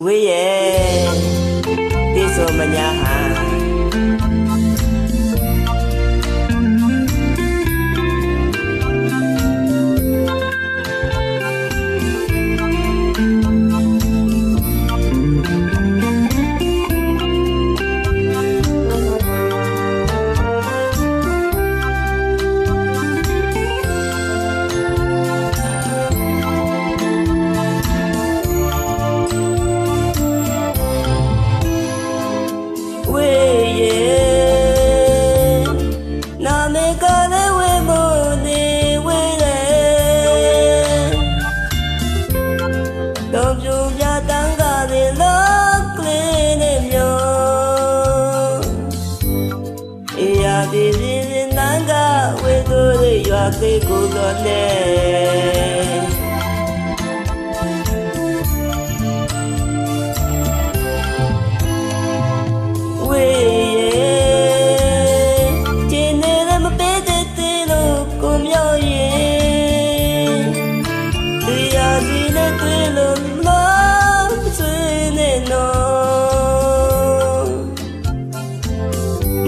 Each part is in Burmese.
ဝေးရဲ့တိဆိုမညာဟာသေကိုယ်တော်နဲ့ဝေးရဲ့ကျင်းနေလည်းမပေးတဲ့လို့ကိုမြောက်ရင်တရားစီနဲ့တွေ့လို့မဆွေးနေတော့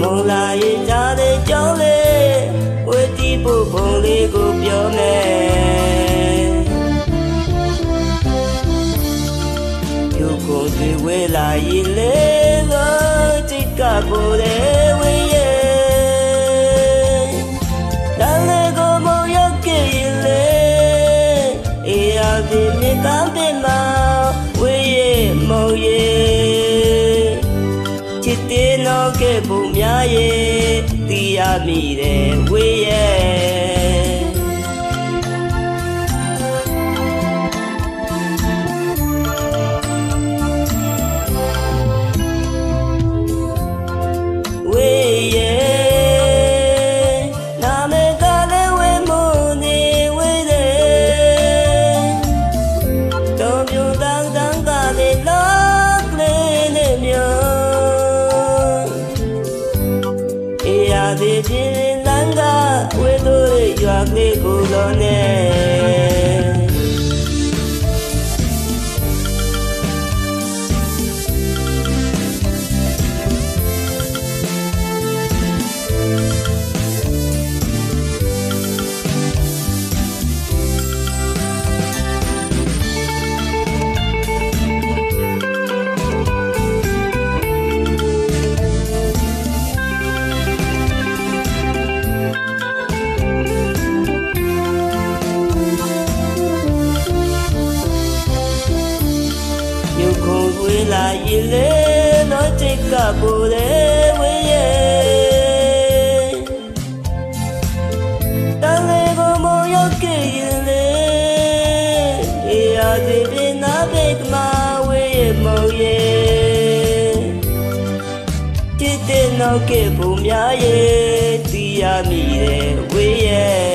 မုံလာရဲ့ကြားတဲ့ကြောင်းလေဖို့ဘုံလေးကိုပြောမယ်ယူကိုတွေ့ဝဲလာရင်လေတော့จิตကပေါ်တယ်ဝေးရဲ့တန်လေကိုမရောက်ခဲ့ရင်လေအေးအပြည့်မြေကမ်းတင်မှာဝေးရဲ့မုံရဲ့ချစ်တဲ့တော့ကဲပုံများရဲ့တီးရမိတယ်ဝေးရဲ့ဒီပြင်းလန်းကဝေတို့ရွာကလေးကိုတော်နဲ့ဝေးလာရင်လေတော့จิตကပေါ်တယ်ဝေးရဲ့တန်လေကိုမရောက်ခဲ့ရင်လေအေးအသေးပြင်းနာပဲကမဝေးရဲ့မုံရဲ့จิตတဲ့နောက်ကပုံများရဲ့တီးရမိတယ်ဝေးရဲ့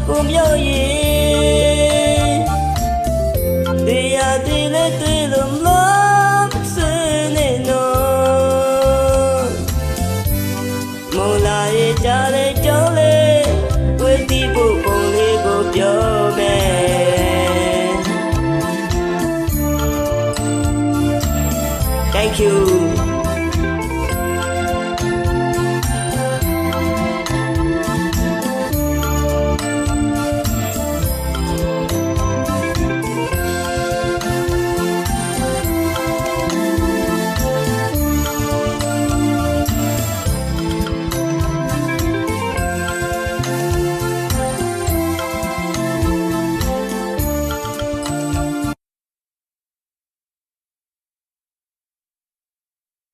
ကိုမြောက်ရင်တရားတည်နဲ့တွေ့လို့မဆွေးနေတော့မုံလာရဲ့ကြားတဲ့ကြောင်းလေးဝေးတီးဖို့ပုံလေးကိုပြောမယ် Thank you